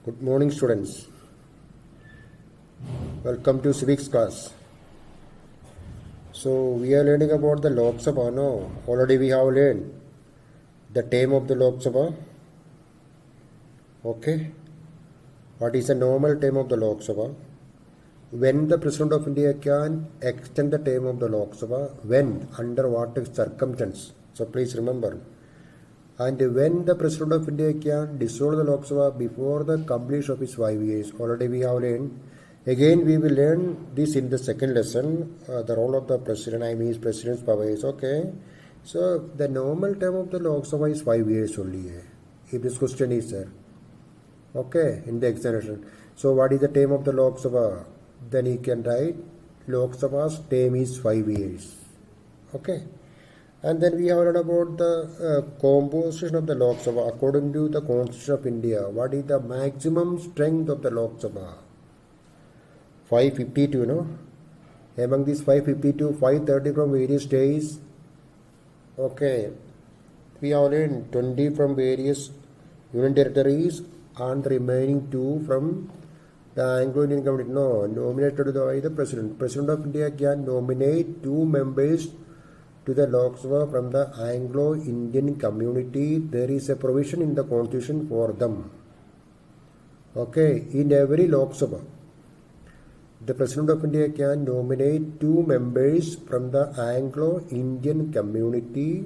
Good morning, students. Welcome to civics class. So we are learning about the Lok Sabha. No, already we have learned the term of the Lok Sabha. Okay, what is the normal term of the Lok Sabha? When the President of India can extend the term of the Lok Sabha, when, under what circumstance? So please remember. And when the President of India can dissolve the Lok Sabha before the completion of his 5 years. Already we have learned. Again, we will learn this in the second lesson. The role of the President, his President's power is okay. So the normal term of the Lok Sabha is 5 years only. If this question is there. Okay, in the examination. So what is the term of the Lok Sabha? Then he can write Lok Sabha's term is 5 years. Okay. And then we have learned about the composition of the Lok Sabha according to the Constitution of India. What is the maximum strength of the Lok Sabha? 552, no? Among these 552, 530 from various states. Okay. We have learned 20 from various union territories and the remaining 2 from the Anglo-Indian community. No, nominated by the President. President of India can nominate 2 members to the Lok Sabha from the Anglo-Indian community. There is a provision in the Constitution for them. Okay, in every Lok Sabha, the President of India can nominate 2 members from the Anglo-Indian community,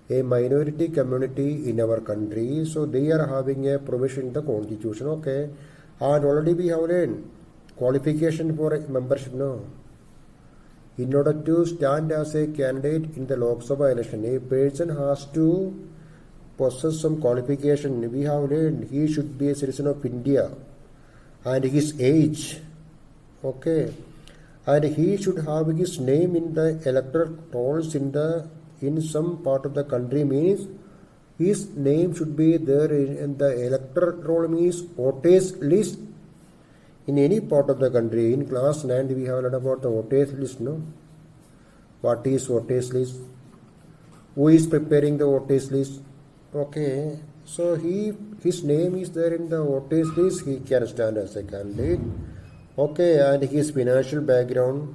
a minority community in our country. So they are having a provision in the Constitution. Okay, and already we have learned qualification for a membership. No. In order to stand as a candidate in the Lok Sabha election, a person has to possess some qualification. We have learned he should be a citizen of India and his age. Okay. And he should have his name in the electoral rolls in some part of the country, means his name should be there in the electoral roll, means voters list. In any part of the country, in class 9, we have learned about the voters list, no? What is voters list? Who is preparing the voters list? Okay, so his name is there in the voters list, he can stand as a candidate. Okay, and his financial background.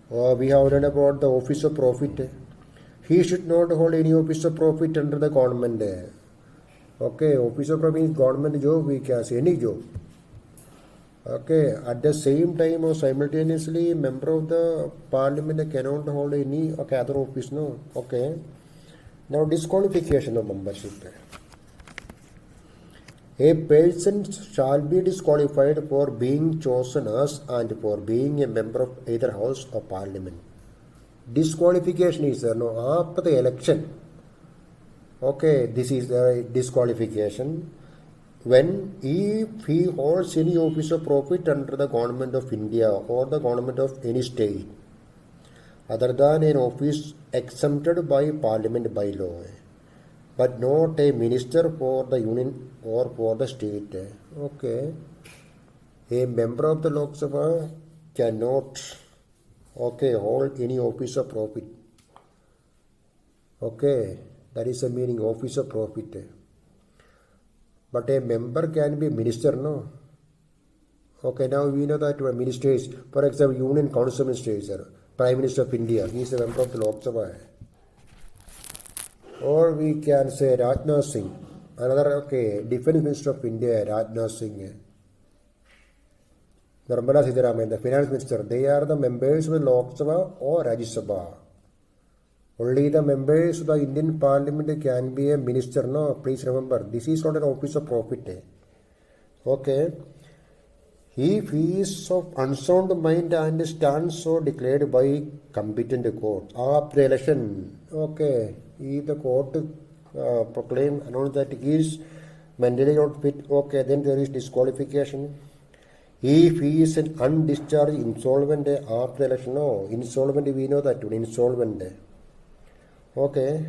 We have learned about the office of profit. He should not hold any office of profit under the government. Okay, office of profit is government job, we can say any job. Okay, at the same time or simultaneously, member of the parliament cannot hold any other office, no? Okay. Now, disqualification of membership. A person shall be disqualified for being chosen as and for being a member of either house of parliament. Disqualification is there, no? After the election. Okay, this is the disqualification. When if he holds any office of profit under the government of India or the government of any state other than an office exempted by parliament by law, but not a minister for the union or for the state. Okay, a member of the Lok Sabha cannot hold any office of profit. Okay, that is the meaning, office of profit. But a member can be minister, no? Okay, now we know that minister is, for example, Union Council Minister is Prime Minister of India. He is a member of the Lok Sabha. Or we can say Rajnath Singh. Another, Defense Minister of India, Rajnath Singh. Nirmala Sitharaman, the Finance Minister. They are the members of the Lok Sabha or Rajya Sabha. Only the members of the Indian Parliament can be a minister. No, please remember, this is not an office of profit. Okay. If he is of unsound mind and stands so declared by competent court after the election, okay, if the court announce that he is mentally not fit, okay, then there is disqualification. If he is an undischarged insolvent after the election, no, insolvent, we know that one, insolvent. Okay,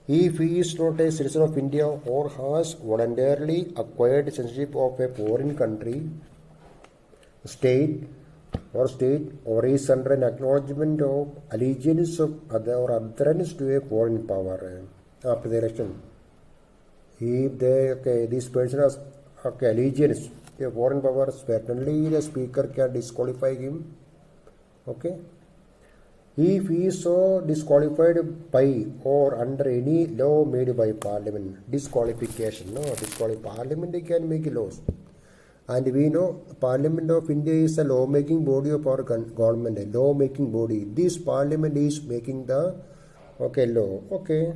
if he is not a citizen of India or has voluntarily acquired citizenship of a foreign country, state, or is under an acknowledgement of allegiance of other or adherence to a foreign power after the election. If this person has okay, allegiance to a foreign power, certainly the speaker can disqualify him. Okay. If he is so disqualified by or under any law made by parliament, disqualification, no, parliament can make laws. And we know Parliament of India is a law-making body of our government, a law-making body. This parliament is making the law. Okay.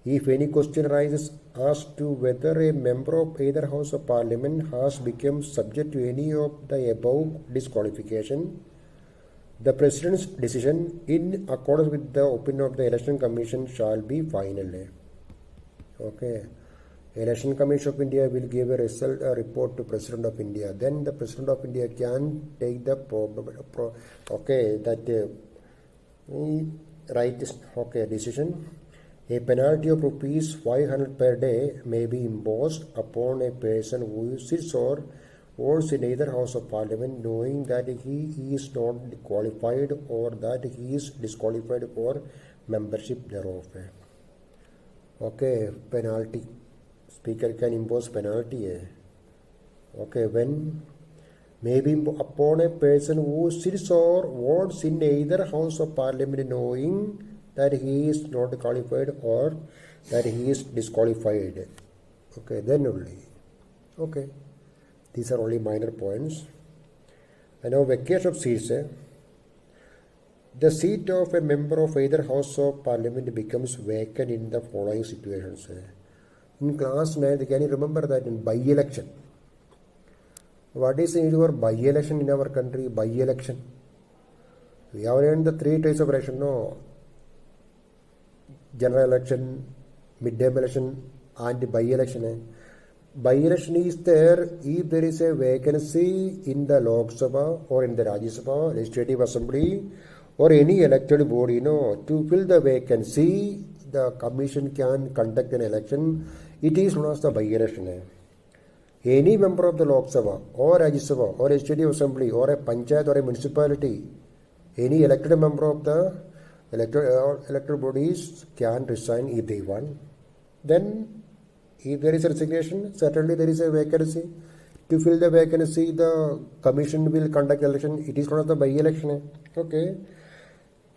If any question arises as to whether a member of either House of Parliament has become subject to any of the above disqualification, the President's decision in accordance with the opinion of the Election Commission shall be final. Okay. Election Commission of India will give a report to President of India. Then the President of India can take the decision. A penalty of rupees 500 per day may be imposed upon a person who sits or votes in either House of Parliament, knowing that he is not qualified or that he is disqualified for membership thereof. Okay, penalty. Speaker can impose penalty. Okay, when maybe upon a person who sits or votes in either House of Parliament, knowing that he is not qualified or that he is disqualified. Okay, then only. Okay, these are only minor points. And now vacation of seats. The seat of a member of either House of Parliament becomes vacant in the following situations. In class 9, can you remember that in by-election? What is the need for by-election in our country? By-election. We have learned the 3 types of election. No, general election, mid-term election, and by-election. By-election is there if there is a vacancy in the Lok Sabha or in the Rajya Sabha, Legislative Assembly, or any elected body. To fill the vacancy, the commission can conduct an election. It is known as the by-election. Any member of the Lok Sabha or Rajya Sabha or Legislative Assembly or a panchayat or a municipality, any elected member of the elected bodies can resign if they want. Then, if there is a resignation, certainly there is a vacancy. To fill the vacancy, the commission will conduct election. It is known as the by-election. Okay.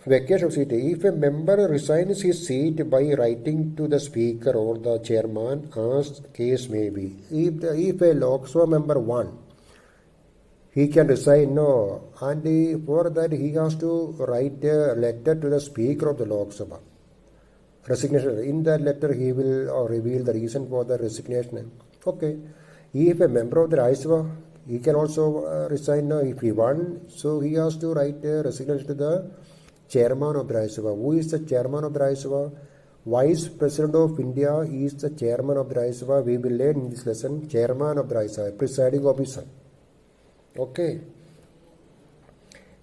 Vacation of seat. If a member resigns his seat by writing to the speaker or the chairman, as case may be, if a Lok Sabha member won, he can resign, and for that he has to write a letter to the speaker of the Lok Sabha. Resignation. In that letter, he will reveal the reason for the resignation. Okay. If a member of the Rajya Sabha, he can also resign if he won, so he has to write a resignation to the chairman of the Rajya Sabha. Who is the chairman of the Rajya Sabha? Vice President of India is the chairman of the Rajya Sabha. We will learn in this lesson. Chairman of the Rajya Sabha, presiding officer. Okay.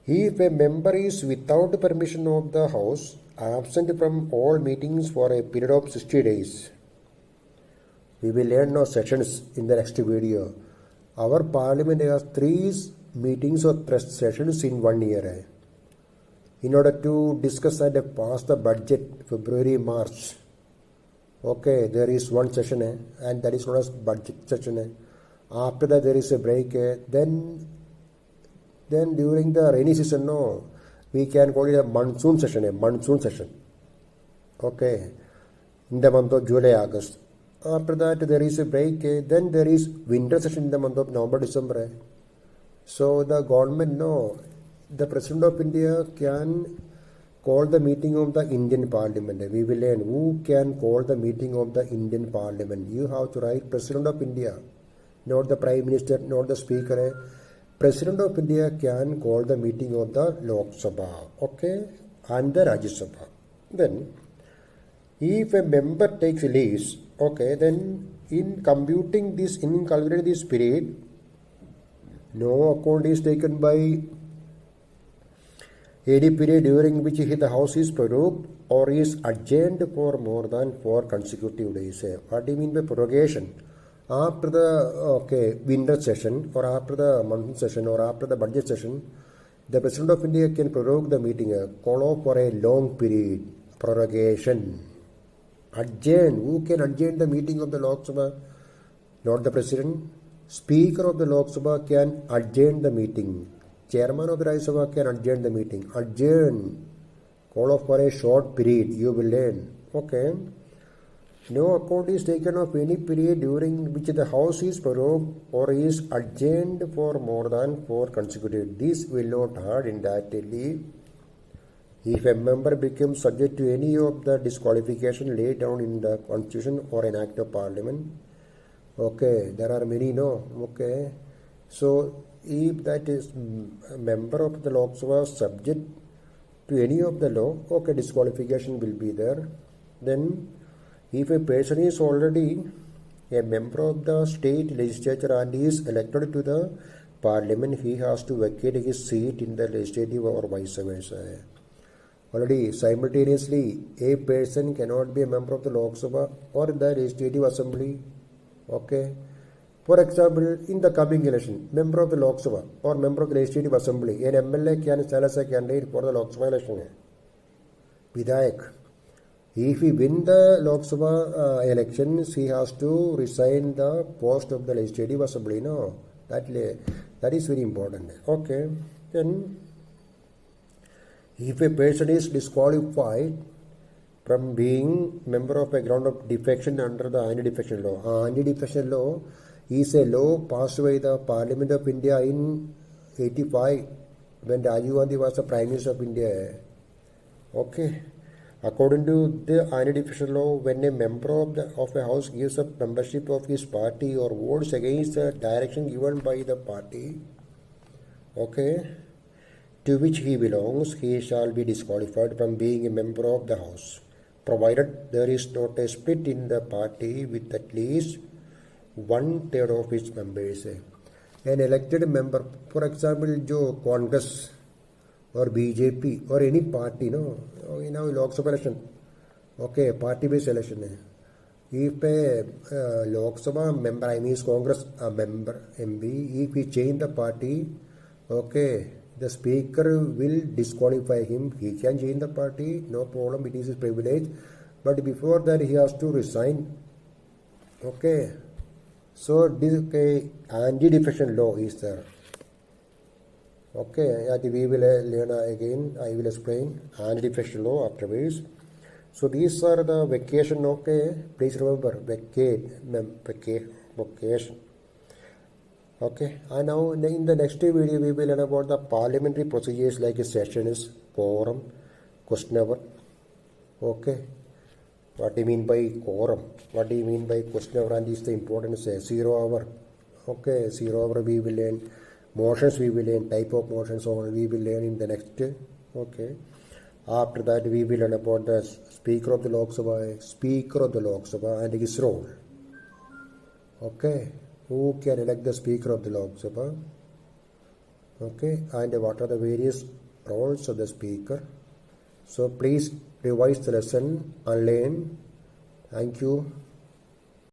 If a member is without permission of the House, absent from all meetings for a period of 60 days. We will learn now sessions in the next video. Our parliament has 3 meetings or sessions in 1 year. In order to discuss and pass the budget, February, March. Okay, there is one session and that is known as budget session. After that there is a break. Then during the rainy season, we can call it a monsoon session. Okay, in the month of July, August. After that there is a break. Then there is winter session in the month of November, December. So the government, the President of India can call the meeting of the Indian Parliament. We will learn who can call the meeting of the Indian Parliament. You have to write President of India, not the Prime Minister, not the Speaker. President of India can call the meeting of the Lok Sabha, okay, and the Rajya Sabha. Then, if a member takes leaves, okay, then in calculating this period, no account is taken by any period during which the House is prorogued or is adjourned for more than 4 consecutive days. What do you mean by prorogation? After the winter session or after the monsoon session or after the budget session, the President of India can prorogue the meeting, call off for a long period, prorogation. Adjourn. Who can adjourn the meeting of the Lok Sabha? Not the President. Speaker of the Lok Sabha can adjourn the meeting. Chairman of the Rajya Sabha can adjourn the meeting. Adjourn. Call off for a short period. You will learn. Okay. No account is taken of any period during which the House is prorogued or is adjourned for more than 4 consecutive. This will not hurt in that if a member becomes subject to any of the disqualification laid down in the Constitution or an Act of Parliament. Okay, there are many, no? Okay. So, if that is a member of the Lok Sabha subject to any of the law, okay, disqualification will be there. Then, if a person is already a member of the state legislature and is elected to the parliament, he has to vacate his seat in the legislative or vice versa. Already, simultaneously, a person cannot be a member of the Lok Sabha or the Legislative Assembly. Okay. For example, in the coming election, member of the Lok Sabha or member of the Legislative Assembly, an MLA can stand as a candidate for the Lok Sabha election. Vidayak. If he win the Lok Sabha elections, he has to resign the post of the Legislative Assembly. No, that is very important. Okay. Then, if a person is disqualified from being member of a ground of defection under the anti-defection law. Anti-defection law is a law passed by the Parliament of India in 85 when Rajiv Gandhi was the Prime Minister of India. Okay. According to the anti-defection law, when a member of a house gives up membership of his party or votes against the direction given by the party, okay, to which he belongs, he shall be disqualified from being a member of the house, provided there is not a split in the party with at least 1/3 of its members. An elected member, for example, जो Congress or BJP or any party, no, in our Lok Sabha election, okay, party-based election. If a Lok Sabha member, I mean Congress member, MP, if he change the party, okay, the speaker will disqualify him. He can change the party, no problem, it is his privilege. But before that, he has to resign. Okay. So, this anti-defection law is there. Okay, we will learn again. I will explain anti-defection law afterwards. So, these are the vacation. Okay, please remember vacation. Okay, and now in the next video we will learn about the parliamentary procedures like sessions, quorum, question hour. Okay, what do you mean by quorum? What do you mean by question hour? And is the importance 0 hour? Okay, 0 hour we will learn. Motions we will learn, type of motions all we will learn in the next. Okay, after that we will learn about the Speaker of the Lok Sabha and his role. Okay. Who can elect the Speaker of the Lok Sabha? Okay, and what are the various roles of the Speaker? So please revise the lesson and learn. Thank you.